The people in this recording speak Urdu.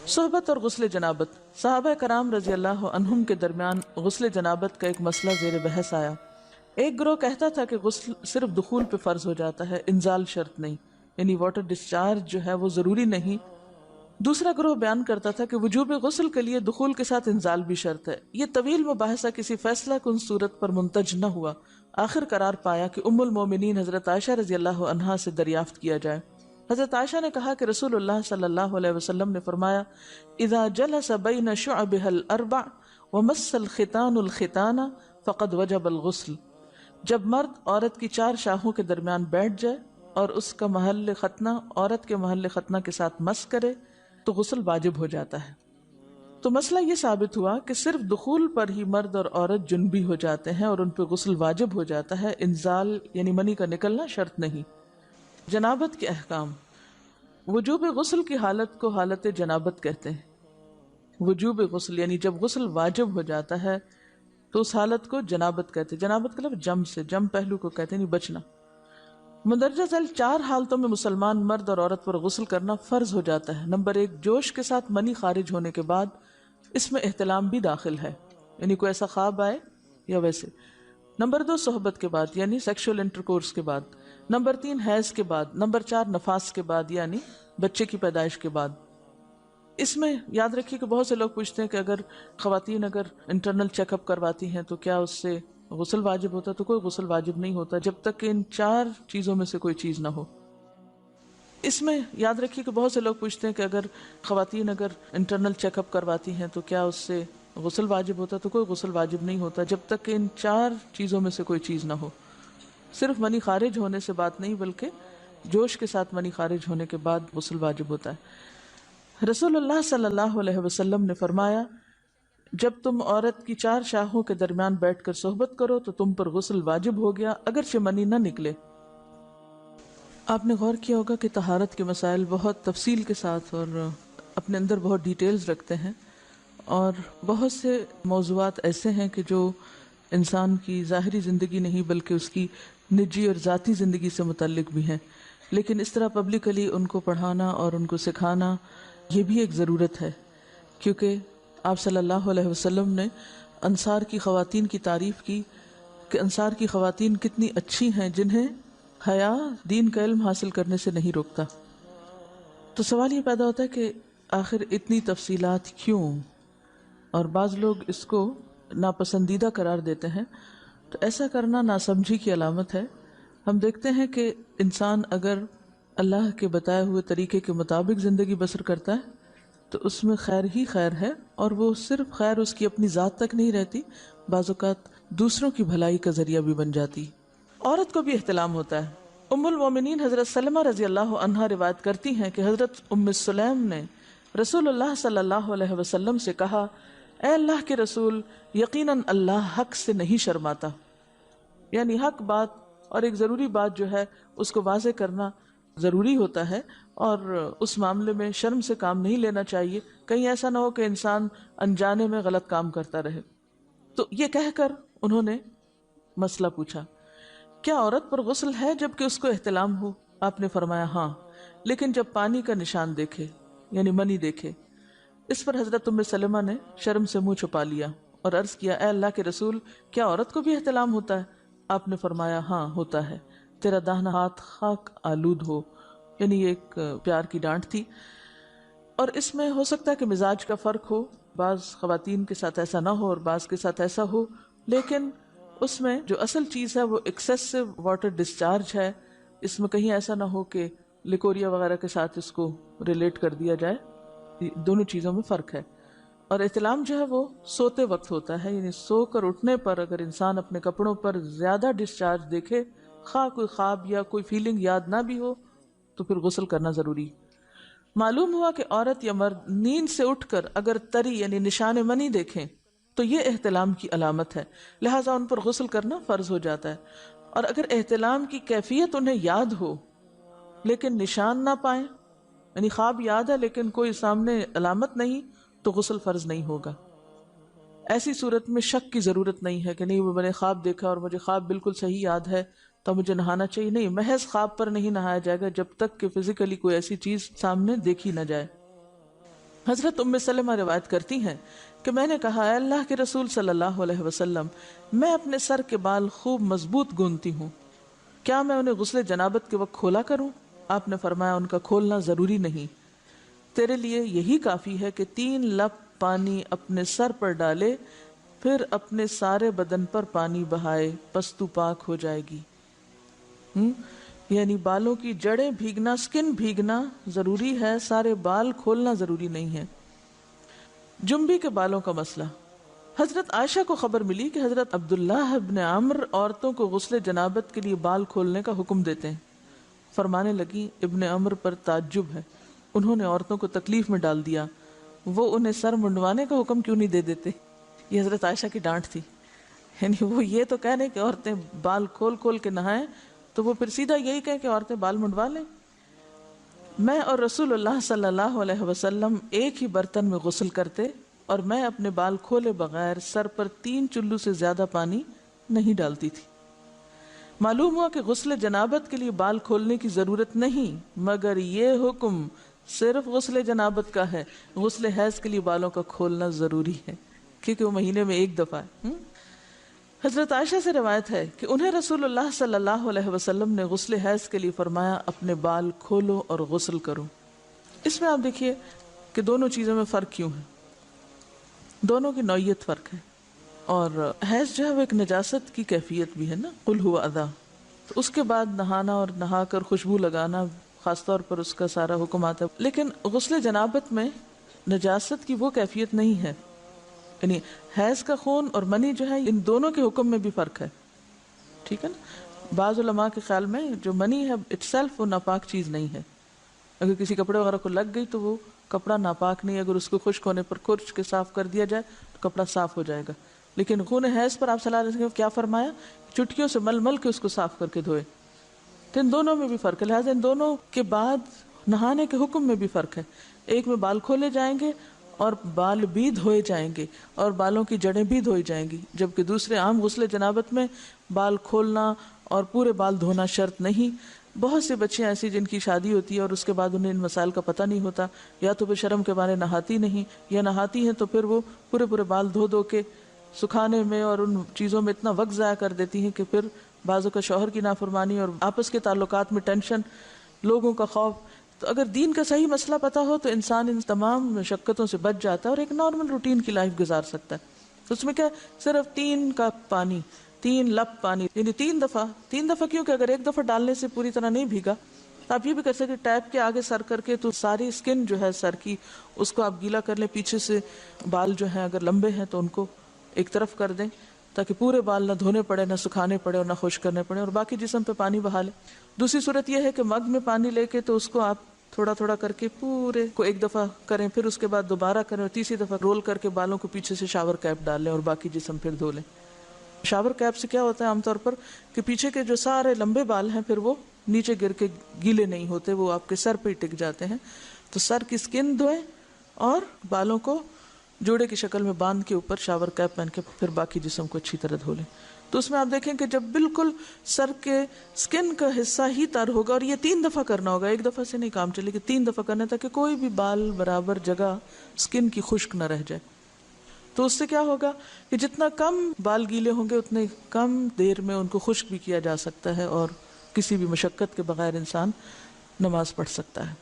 صحبت اور غسل جنابت۔ صحابہ کرام رضی اللہ عنہم کے درمیان غسل جنابت کا ایک مسئلہ زیر بحث آیا۔ ایک گروہ کہتا تھا کہ غسل صرف دخول پہ فرض ہو جاتا ہے، انزال شرط نہیں، یعنی واٹر ڈسچارج جو ہے وہ ضروری نہیں۔ دوسرا گروہ بیان کرتا تھا کہ وجوب غسل کے لیے دخول کے ساتھ انزال بھی شرط ہے۔ یہ طویل مباحثہ کسی فیصلہ کن صورت پر منتج نہ ہوا۔ آخر قرار پایا کہ ام المومنین حضرت عائشہ رضی اللہ عنہا سے دریافت کیا جائے۔ حضرت عائشہ نے کہا کہ رسول اللہ صلی اللہ علیہ وسلم نے فرمایا، اذا جلس بین شعبها الاربع ومس الختان الختان فقد وجب الغسل۔ جب مرد عورت کی چار شاخوں کے درمیان بیٹھ جائے اور اس کا محل ختنہ عورت کے محل ختنہ کے ساتھ مس کرے تو غسل واجب ہو جاتا ہے۔ تو مسئلہ یہ ثابت ہوا کہ صرف دخول پر ہی مرد اور عورت جنبی ہو جاتے ہیں اور ان پہ غسل واجب ہو جاتا ہے، انزال یعنی منی کا نکلنا شرط نہیں۔ جنابت کے احکام۔ وجوب غسل کی حالت کو حالت جنابت کہتے ہیں۔ وجوب غسل یعنی جب غسل واجب ہو جاتا ہے تو اس حالت کو جنابت کہتے ہیں۔ جنابت کا لفظ جم سے، جم پہلو کو کہتے ہیں، نہیں بچنا۔ مندرجہ ذیل چار حالتوں میں مسلمان مرد اور عورت پر غسل کرنا فرض ہو جاتا ہے۔ نمبر 1، جوش کے ساتھ منی خارج ہونے کے بعد، اس میں احتلام بھی داخل ہے، یعنی کوئی ایسا خواب آئے یا ویسے۔ نمبر 2، صحبت کے بعد یعنی سیکشول انٹرکورس کے بعد۔ نمبر 3، حیض کے بعد۔ نمبر 4، نفاس کے بعد یعنی بچے کی پیدائش کے بعد۔ اس میں یاد رکھیے کہ بہت سے لوگ پوچھتے ہیں کہ اگر خواتین انٹرنل چیک اپ کرواتی ہیں تو کیا اس سے غسل واجب ہوتا ہے؟ تو کوئی غسل واجب نہیں ہوتا جب تک کہ ان چار چیزوں میں سے کوئی چیز نہ ہو۔ اس میں یاد رکھیے کہ بہت سے لوگ پوچھتے ہیں کہ اگر خواتین انٹرنل چیک اپ کرواتی ہیں تو کیا اس سے غسل واجب ہوتا ہے؟ تو کوئی غسل واجب نہیں ہوتا جب تک کہ ان چار چیزوں میں سے کوئی چیز نہ ہو۔ صرف منی خارج ہونے سے بات نہیں، بلکہ جوش کے ساتھ منی خارج ہونے کے بعد غسل واجب ہوتا ہے۔ رسول اللہ صلی اللہ علیہ وسلم نے فرمایا، جب تم عورت کی چار شاخوں کے درمیان بیٹھ کر صحبت کرو تو تم پر غسل واجب ہو گیا اگرچہ منی نہ نکلے۔ آپ نے غور کیا ہوگا کہ طہارت کے مسائل بہت تفصیل کے ساتھ اور اپنے اندر بہت ڈیٹیلز رکھتے ہیں، اور بہت سے موضوعات ایسے ہیں کہ جو انسان کی ظاہری زندگی نہیں بلکہ اس کی نجی اور ذاتی زندگی سے متعلق بھی ہیں، لیکن اس طرح پبلکلی ان کو پڑھانا اور ان کو سکھانا یہ بھی ایک ضرورت ہے، کیونکہ آپ صلی اللہ علیہ وسلم نے انصار کی خواتین کی تعریف کی کہ انصار کی خواتین کتنی اچھی ہیں جنہیں حیا دین کا علم حاصل کرنے سے نہیں روکتا۔ تو سوال یہ پیدا ہوتا ہے کہ آخر اتنی تفصیلات کیوں؟ اور بعض لوگ اس کو ناپسندیدہ قرار دیتے ہیں، تو ایسا کرنا ناسمجھی کی علامت ہے۔ ہم دیکھتے ہیں کہ انسان اگر اللہ کے بتائے ہوئے طریقے کے مطابق زندگی بسر کرتا ہے تو اس میں خیر ہی خیر ہے، اور وہ صرف خیر اس کی اپنی ذات تک نہیں رہتی، بعض اوقات دوسروں کی بھلائی کا ذریعہ بھی بن جاتی۔ عورت کو بھی احتلام ہوتا ہے۔ ام المومنین حضرت سلمہ رضی اللہ عنہا روایت کرتی ہیں کہ حضرت ام سلیم نے رسول اللہ صلی اللہ علیہ وسلم سے کہا، اے اللہ کے رسول، یقیناً اللہ حق سے نہیں شرماتا، یعنی حق بات اور ایک ضروری بات جو ہے اس کو واضح کرنا ضروری ہوتا ہے، اور اس معاملے میں شرم سے کام نہیں لینا چاہیے، کہیں ایسا نہ ہو کہ انسان انجانے میں غلط کام کرتا رہے۔ تو یہ کہہ کر انہوں نے مسئلہ پوچھا، کیا عورت پر غسل ہے جبکہ اس کو احتلام ہو؟ آپ نے فرمایا ہاں، لیکن جب پانی کا نشان دیکھے یعنی منی دیکھے۔ اس پر حضرت ام سلمہ نے شرم سے منہ چھپا لیا اور عرض کیا، اے اللہ کے رسول، کیا عورت کو بھی احتلام ہوتا ہے؟ آپ نے فرمایا ہاں ہوتا ہے، تیرا داہنا ہاتھ خاک آلود ہو، یعنی یہ ایک پیار کی ڈانٹ تھی۔ اور اس میں ہو سکتا ہے کہ مزاج کا فرق ہو، بعض خواتین کے ساتھ ایسا نہ ہو اور بعض کے ساتھ ایسا ہو، لیکن اس میں جو اصل چیز ہے وہ ایکسیسو واٹر ڈسچارج ہے۔ اس میں کہیں ایسا نہ ہو کہ لیکوریا وغیرہ کے ساتھ اس کو ریلیٹ کر دیا جائے، دونوں چیزوں میں فرق ہے۔ اور احتلام جو ہے وہ سوتے وقت ہوتا ہے، یعنی سو کر اٹھنے پر اگر انسان اپنے کپڑوں پر زیادہ ڈسچارج دیکھے، خواہ کوئی خواب یا کوئی فیلنگ یاد نہ بھی ہو، تو پھر غسل کرنا ضروری۔ معلوم ہوا کہ عورت یا مرد نیند سے اٹھ کر اگر تری یعنی نشان منی دیکھیں تو یہ احتلام کی علامت ہے، لہٰذا ان پر غسل کرنا فرض ہو جاتا ہے۔ اور اگر احتلام کی کیفیت انہیں یاد ہو لیکن نشان نہ پائیں، یعنی خواب یاد ہے لیکن کوئی سامنے علامت نہیں، تو غسل فرض نہیں ہوگا۔ ایسی صورت میں شک کی ضرورت نہیں ہے کہ نہیں وہ میں نے خواب دیکھا اور مجھے خواب بالکل صحیح یاد ہے تو مجھے نہانا چاہیے، نہیں، محض خواب پر نہیں نہایا جائے گا جب تک کہ فزیکلی کوئی ایسی چیز سامنے دیکھی نہ جائے۔ حضرت ام سلمہ روایت کرتی ہیں کہ میں نے کہا، اے اللہ کے رسول صلی اللہ علیہ وسلم، میں اپنے سر کے بال خوب مضبوط گوندتی ہوں، کیا میں انہیں غسل جنابت کے وقت کھولا کروں؟ آپ نے فرمایا، ان کا کھولنا ضروری نہیں، تیرے لیے یہی کافی ہے کہ 3 لپ پانی اپنے سر پر ڈالے، پھر اپنے سارے بدن پر پانی بہائے، پس تو پاک ہو جائے گی۔ یعنی بالوں کی جڑیں بھیگنا، سکن بھیگنا ضروری ہے، سارے بال کھولنا ضروری نہیں ہے۔ جنبی کے بالوں کا مسئلہ، حضرت عائشہ کو خبر ملی کہ حضرت عبداللہ ابن عمر عورتوں کو غسل جنابت کے لیے بال کھولنے کا حکم دیتے ہیں۔ فرمانے لگی، ابن عمر پر تعجب ہے، انہوں نے عورتوں کو تکلیف میں ڈال دیا، وہ انہیں سر منڈوانے کا حکم کیوں نہیں دے دیتے؟ یہ حضرت عائشہ کی ڈانٹ تھی، یعنی وہ یہ تو کہنے کہ عورتیں بال کھول کھول کے نہائیں، تو وہ پھر سیدھا یہی کہیں کہ عورتیں بال منڈوا لیں۔ میں اور رسول اللہ صلی اللہ علیہ وسلم ایک ہی برتن میں غسل کرتے، اور میں اپنے بال کھولے بغیر سر پر 3 چلو سے زیادہ پانی نہیں ڈالتی تھی۔ معلوم ہوا کہ غسل جنابت کے لیے بال کھولنے کی ضرورت نہیں، مگر یہ حکم صرف غسل جنابت کا ہے، غسل حیض کے لیے بالوں کا کھولنا ضروری ہے، کیونکہ وہ مہینے میں ایک دفعہ ہے۔ حضرت عائشہ سے روایت ہے کہ انہیں رسول اللہ صلی اللہ علیہ وسلم نے غسل حیض کے لیے فرمایا، اپنے بال کھولو اور غسل کرو۔ اس میں آپ دیکھیے کہ دونوں چیزوں میں فرق کیوں ہے، دونوں کی نوعیت فرق ہے، اور حیض جو ہے وہ ایک نجاست کی کیفیت بھی ہے نا، قل ہوا اذی، تو اس کے بعد نہانا اور نہا کر خوشبو لگانا خاص طور پر اس کا سارا حکم آتا ہے، لیکن غسل جنابت میں نجاست کی وہ کیفیت نہیں ہے، یعنی حیض کا خون اور منی جو ہے ان دونوں کے حکم میں بھی فرق ہے، ٹھیک ہے نا۔ بعض علماء کے خیال میں جو منی ہے اٹ سیلف وہ ناپاک چیز نہیں ہے، اگر کسی کپڑے وغیرہ کو لگ گئی تو وہ کپڑا ناپاک نہیں، اگر اس کو خشک ہونے پر خرچ کے صاف کر دیا جائے تو کپڑا صاف ہو جائے گا، لیکن خون حیض پر آپ صلی اللہ علیہ وسلم کیا فرمایا، چٹکیوں سے مل مل کے اس کو صاف کر کے دھوئے، تو ان دونوں میں بھی فرق ہے، لہٰذا ان دونوں کے بعد نہانے کے حکم میں بھی فرق ہے، ایک میں بال کھولے جائیں گے اور بال بھی دھوئے جائیں گے اور بالوں کی جڑیں بھی دھوئی جائیں گی، جبکہ دوسرے عام غسل جنابت میں بال کھولنا اور پورے بال دھونا شرط نہیں۔ بہت سے بچیاں ایسی جن کی شادی ہوتی ہے اور اس کے بعد انہیں ان مسائل کا پتہ نہیں ہوتا، یا تو وہ شرم کے مارے نہاتی نہیں، یا نہاتی ہیں تو پھر وہ پورے بال دھو دھو کے سکھانے میں اور ان چیزوں میں اتنا وقت ضائع کر دیتی ہیں کہ پھر بعضوں کا شوہر کی نافرمانی اور آپس کے تعلقات میں ٹینشن، لوگوں کا خوف۔ تو اگر دین کا صحیح مسئلہ پتہ ہو تو انسان ان تمام مشقتوں سے بچ جاتا ہے اور ایک نارمل روٹین کی لائف گزار سکتا ہے۔ اس میں کیا، صرف 3 کپ پانی، 3 لپ پانی، یعنی 3 دفعہ کیوں کہ اگر ایک دفعہ ڈالنے سے پوری طرح نہیں بھیگا تو آپ یہ بھی کر سکتے ٹیپ کے آگے سر کر کے، تو ساری سکن جو ہے سر کی اس کو آپ گیلا کر لیں، پیچھے سے بال جو ہیں اگر لمبے ہیں تو ان کو ایک طرف کر دیں تاکہ پورے بال نہ دھونے پڑے، نہ سکھانے پڑے اور نہ خشک کرنے پڑے، اور باقی جسم پہ پانی بہا لیں۔ دوسری صورت یہ ہے کہ مگ میں پانی لے کے تو اس کو آپ تھوڑا تھوڑا کر کے پورے کو ایک دفعہ کریں، پھر اس کے بعد دوبارہ کریں، اور تیسری دفعہ رول کر کے بالوں کو پیچھے سے شاور کیپ ڈال لیں اور باقی جسم پھر دھو لیں۔ شاور کیپ سے کیا ہوتا ہے عام طور پر کہ پیچھے کے جو سارے لمبے بال ہیں پھر وہ نیچے گر کے گیلے نہیں ہوتے، وہ آپ کے سر پہ ہی ٹک جاتے ہیں۔ تو سر کی سکن دھوئیں اور بالوں کو جوڑے کی شکل میں باندھ کے اوپر شاور کیپ پہن کے پھر باقی جسم کو اچھی طرح دھو لیں۔ تو اس میں آپ دیکھیں کہ جب بالکل سر کے سکن کا حصہ ہی تر ہوگا، اور یہ 3 دفعہ کرنا ہوگا، ایک دفعہ سے نہیں کام چلے کہ 3 دفعہ کرنا، تاکہ کوئی بھی بال برابر جگہ سکن کی خشک نہ رہ جائے۔ تو اس سے کیا ہوگا کہ جتنا کم بال گیلے ہوں گے اتنے کم دیر میں ان کو خشک بھی کیا جا سکتا ہے، اور کسی بھی مشقت کے بغیر انسان نماز پڑھ سکتا ہے۔